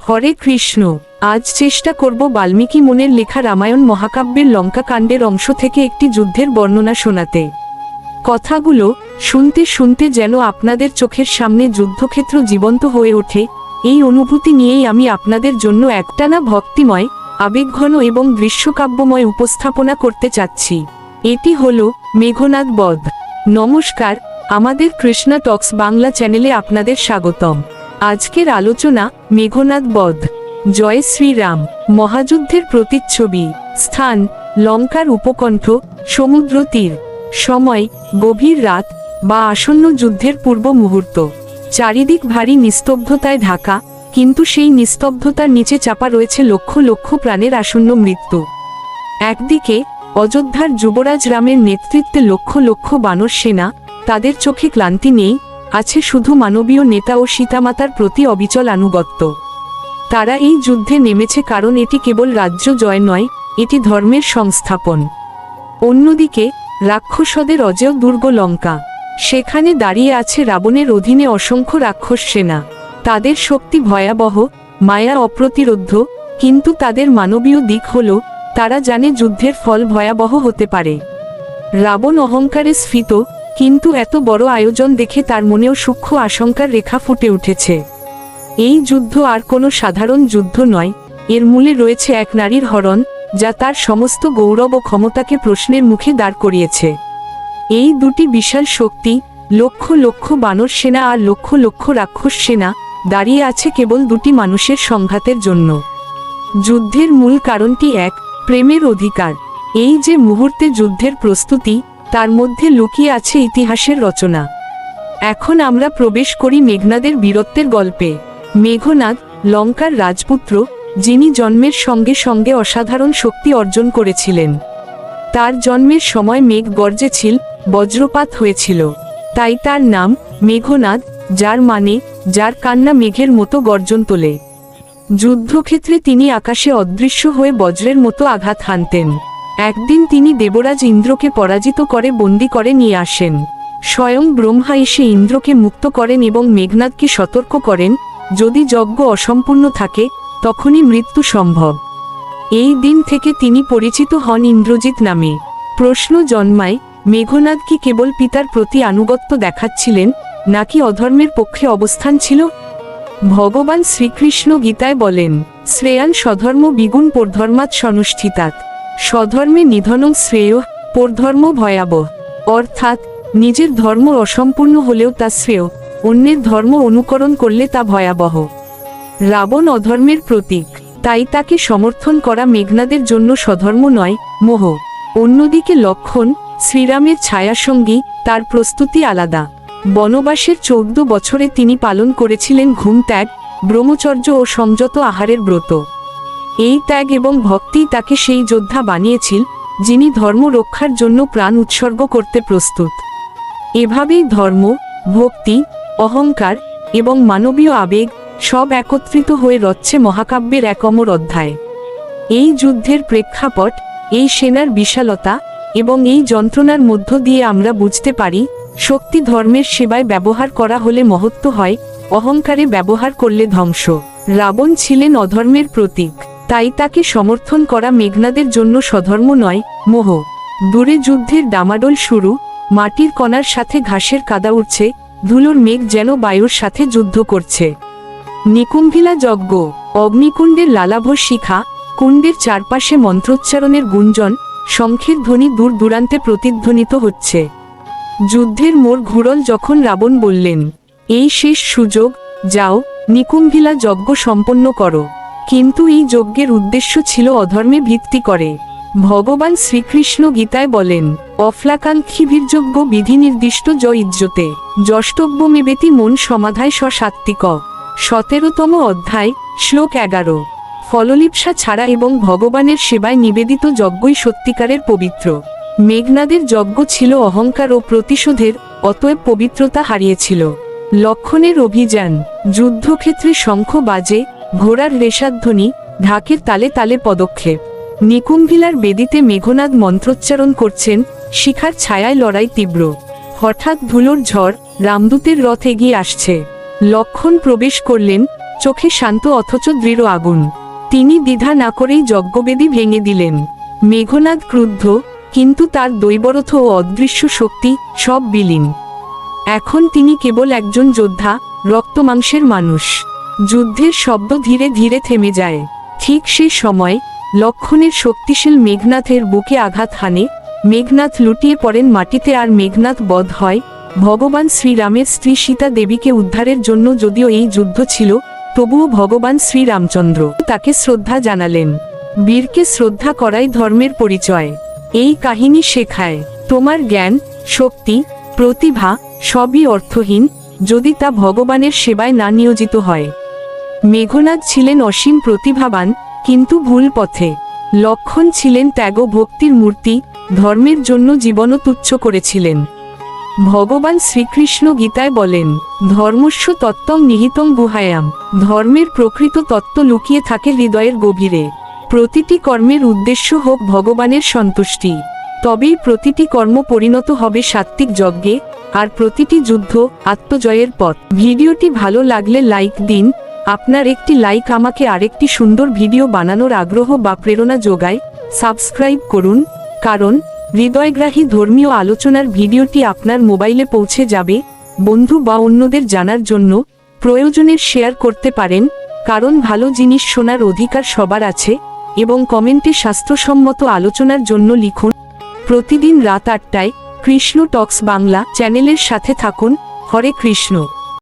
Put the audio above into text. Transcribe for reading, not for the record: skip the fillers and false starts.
হরে কৃষ্ণ। আজ চেষ্টা করব বাল্মীকি মনের লেখা রামায়ণ মহাকাব্যের লঙ্কাকাণ্ডের অংশ থেকে একটি যুদ্ধের বর্ণনা শোনাতে। কথাগুলো শুনতে শুনতে যেন আপনাদের চোখের সামনে যুদ্ধক্ষেত্র জীবন্ত হয়ে ওঠে। এই অনুভূতি নিয়েই আমি আপনাদের জন্য একটানা ভক্তিময়, আবেগঘন এবং দৃশ্যকাব্যময় উপস্থাপনা করতে চাচ্ছি। এটি হলো মেঘনাদ বধ। নমস্কার, আমাদের কৃষ্ণা টক্স বাংলা চ্যানেলে আপনাদের স্বাগতম। আজকের আলোচনা মেঘনাদ বধ। জয় শ্রীরাম। মহাযুদ্ধের প্রতিচ্ছবি। স্থান লঙ্কার উপকণ্ঠ, সমুদ্র তীর। সময় গভীর রাত বা আসন্ন যুদ্ধের পূর্ব মুহূর্ত। চারিদিক ভারী নিস্তব্ধতায় ঢাকা, কিন্তু সেই নিস্তব্ধতার নিচে চাপা রয়েছে লক্ষ লক্ষ প্রাণের আসন্ন মৃত্যু। একদিকে অযোধ্যার যুবরাজ রামের নেতৃত্বে লক্ষ লক্ষ বানর সেনা, তাদের চোখে ক্লান্তি নেই, আছে শুধু মানবীয় নেতা ও সীতামাতার প্রতি অবিচল আনুগত্য। তারা এই যুদ্ধে নেমেছে কারণ এটি কেবল রাজ্য জয় নয়, এটি ধর্মের সংস্থাপন। অন্যদিকে রাক্ষসদের অজেয় দুর্গ লঙ্কা, সেখানে দাঁড়িয়ে আছে রাবণের অধীনে অসংখ্য রাক্ষস সেনা। তাদের শক্তি ভয়াবহ, মায়া অপ্রতিরোধ্য, কিন্তু তাদের মানবীয় দিক হল তারা জানে যুদ্ধের ফল ভয়াবহ হতে পারে। রাবণ অহংকারে স্ফীত, কিন্তু এত বড় আয়োজন দেখে তার মনেও সূক্ষ্ম আশঙ্কার রেখা ফুটে উঠেছে। এই যুদ্ধ আর কোনো সাধারণ যুদ্ধ নয়, এর মূলে রয়েছে এক নারীর হরণ, যা তার সমস্ত গৌরব ও ক্ষমতাকে প্রশ্নের মুখে দাঁড় করিয়েছে। এই দুটি বিশাল শক্তি, লক্ষ লক্ষ বানর সেনা আর লক্ষ লক্ষ রাক্ষস সেনা, দাঁড়িয়ে আছে কেবল দুটি মানুষের সংঘাতের জন্য। যুদ্ধের মূল কারণটি এক, প্রেমের অধিকার। এই যে মুহূর্তে যুদ্ধের প্রস্তুতি, তার মধ্যে লুকিয়ে আছে ইতিহাসের রচনা। এখন আমরা প্রবেশ করি মেঘনাদের বীরত্বের গল্পে। মেঘনাদ লঙ্কার রাজপুত্র, যিনি জন্মের সঙ্গে সঙ্গে অসাধারণ শক্তি অর্জন করেছিলেন। তার জন্মের সময় মেঘ গর্জেছিল, বজ্রপাত হয়েছিল, তাই তার নাম মেঘনাদ, যার মানে যার কান্না মেঘের মতো গর্জন তোলে। যুদ্ধক্ষেত্রে তিনি আকাশে অদৃশ্য হয়ে বজ্রের মতো আঘাত হানতেন। একদিন তিনি দেবরাজ ইন্দ্রকে পরাজিত করে বন্দী করে নিয়ে আসেন। স্বয়ং ব্রহ্মা এসে ইন্দ্রকে মুক্ত করেন এবং মেঘনাদকে সতর্ক করেন, যদি যজ্ঞ অসম্পূর্ণ থাকে তখনই মৃত্যু সম্ভব। এই দিন থেকে তিনি পরিচিত হন ইন্দ্রজিৎ নামে। প্রশ্ন জন্মায়, মেঘনাদ কি কেবল পিতার প্রতি আনুগত্য দেখাচ্ছিলেন, নাকি অধর্মের পক্ষে অবস্থান ছিল? ভগবান শ্রীকৃষ্ণ গীতায় বলেন, শ্রেয়ান স্বধর্ম বিগুণ পরধর্মাৎ সনুষ্ঠিতাৎ। স্বধর্মে নিধনং শ্রেয়, পরধর্ম ভয়াবহ। অর্থাৎ নিজের ধর্ম অসম্পূর্ণ হলেও তা শ্রেয়, অন্যের ধর্ম অনুকরণ করলে তা ভয়াবহ। রাবণ অধর্মের প্রতীক, তাই তাকে সমর্থন করা মেঘনাদের জন্য স্বধর্ম নয়, মোহ। অন্যদিকে লক্ষণ, শ্রীরামের ছায়াসঙ্গী, তার প্রস্তুতি আলাদা। বনবাসের 14 বছরে তিনি পালন করেছিলেন ঘুম ত্যাগ, ব্রহ্মচর্য ও সংযত আহারের ব্রত। এই ত্যাগ এবং ভক্তিই তাকে সেই যোদ্ধা বানিয়েছিল, যিনি ধর্ম রক্ষার জন্য প্রাণ উৎসর্গ করতে প্রস্তুত। এভাবেই ধর্ম, ভক্তি, অহংকার এবং মানবীয় আবেগ সব একত্রিত হয়ে রচ্ছে মহাকাব্যের এক অমর অধ্যায়। এই যুদ্ধের প্রেক্ষাপট, এই সেনার বিশালতা এবং এই যন্ত্রণার মধ্য দিয়ে আমরা বুঝতে পারি, শক্তি ধর্মের সেবায় ব্যবহার করা হলে মহত্ব হয়, অহংকারে ব্যবহার করলে ধ্বংস। রাবণ ছিলেন অধর্মের প্রতীক, তাই তাকে সমর্থন করা মেঘনাদের জন্য স্বধর্ম নয়, মোহ। দূরে যুদ্ধের ডামাডোল শুরু, মাটির কণার সাথে ঘাসের কাদা উঠছে, ধুলোর মেঘ যেন বায়ুর সাথে যুদ্ধ করছে। নিকুম্ভিলা যজ্ঞ, অগ্নিকুণ্ডের লালাভ শিখা, কুণ্ডের চারপাশে মন্ত্রোচ্চারণের গুঞ্জন, শঙ্খের ধ্বনি দূর দূরান্তে প্রতিধ্বনিত হচ্ছে। যুদ্ধের মোড় ঘুরল যখন রাবণ বললেন, এই শেষ সুযোগ, যাও নিকুম্ভিলা যজ্ঞ সম্পন্ন করো। কিন্তু এই যজ্ঞের উদ্দেশ্য ছিল অধর্মে ভিত্তি করে। ভগবান শ্রীকৃষ্ণ গীতায় বলেন, অফলাকাঙ্ক্ষীভীর্যজ্ঞ বিধি নির্দিষ্ট জ ইজ্জতে যষ্টব্যমেবেতি মন সমাধায় সাত্ত্বিক। 17তম অধ্যায়, শ্লোক 11। ফললিপ্সা ছাড়া এবং ভগবানের সেবায় নিবেদিত যজ্ঞই সত্যিকারের পবিত্র। মেঘনাদের যজ্ঞ ছিল অহংকার ও প্রতিশোধের, অতএব পবিত্রতা হারিয়েছিল। লক্ষণের অভিযান, যুদ্ধক্ষেত্রে শঙ্খ বাজে, ঘোড়ার রেশাধ্বনি, ঢাকের তালে তালে পদক্ষেপ। নিকুম্ভিলার বেদিতে মেঘনাদ মন্ত্রোচ্চারণ করছেন, শিখার ছায়ায় লড়াই তীব্র। হঠাৎ ধুলোর ঝড়, রামদূতের রথ এগিয়ে আসছে। লক্ষণ প্রবেশ করলেন, চোখে শান্ত অথচ দৃঢ় আগুন। তিনি দ্বিধা না করেই যজ্ঞবেদী ভেঙে দিলেন। মেঘনাদ ক্রুদ্ধ, কিন্তু তার দৈবরথ ও অদৃশ্য শক্তি সব বিলীন। এখন তিনি কেবল একজন যোদ্ধা, রক্তমাংসের মানুষ। যুদ্ধের শব্দ ধীরে ধীরে থেমে যায়। ঠিক সেই সময় লক্ষণের শক্তিশাল মেঘনাথের বুকে আঘাত হানে। মেঘনাথ লুটিয়ে পড়েন মাটিতে আর মেঘনাথ বধ হয়। ভগবান শ্রীরামের স্ত্রী সীতা দেবীকে উদ্ধারের জন্য যদিও এই যুদ্ধ ছিল, তবুও ভগবান শ্রীরামচন্দ্র তাকে শ্রদ্ধা জানালেন। বীরকে শ্রদ্ধা করাই ধর্মের পরিচয়। এই কাহিনী শেখায়, তোমার জ্ঞান, শক্তি, প্রতিভা সবই অর্থহীন যদি তা ভগবানের সেবায় না নিয়োজিত হয়। মেঘনাদ ছিলেন অসীম প্রতিভাবান, কিন্তু ভুল পথে। লক্ষণ ছিলেন ত্যাগ ভক্তির মূর্তি, ধর্মের জন্য জীবনও তুচ্ছ করেছিলেন। ভগবান শ্রীকৃষ্ণ গীতায় বলেন, ধর্মস্য তত্ত্বং নিহিতং গুহায়াম। ধর্মের প্রকৃত তত্ত্ব লুকিয়ে থাকে হৃদয়ের গভীরে। প্রতিটি কর্মের উদ্দেশ্য হোক ভগবানের সন্তুষ্টি, তবেই প্রতিটি কর্ম পরিণত হবে সাত্ত্বিক যজ্ঞে, আর প্রতিটি যুদ্ধ আত্মজয়ের পথ। ভিডিওটি ভালো লাগলে লাইক দিন। আপনার একটি লাইক আমাকে আরেকটি সুন্দর ভিডিও বানানোর আগ্রহ বা প্রেরণা যোগায়। সাবস্ক্রাইব করুন, কারণ হৃদয়গ্রাহী ধর্মীয় আলোচনার ভিডিওটি আপনার মোবাইলে পৌঁছে যাবে। বন্ধু বা অন্যদের জানার জন্য প্রয়োজনের শেয়ার করতে পারেন, কারণ ভালো জিনিস শোনার অধিকার সবার আছে। এবং কমেন্টে স্বাস্থ্যসম্মত আলোচনার জন্য লিখুন। প্রতিদিন রাত 8টায় কৃষ্ণ টক্স বাংলা চ্যানেলের সাথে থাকুন। হরে কৃষ্ণ।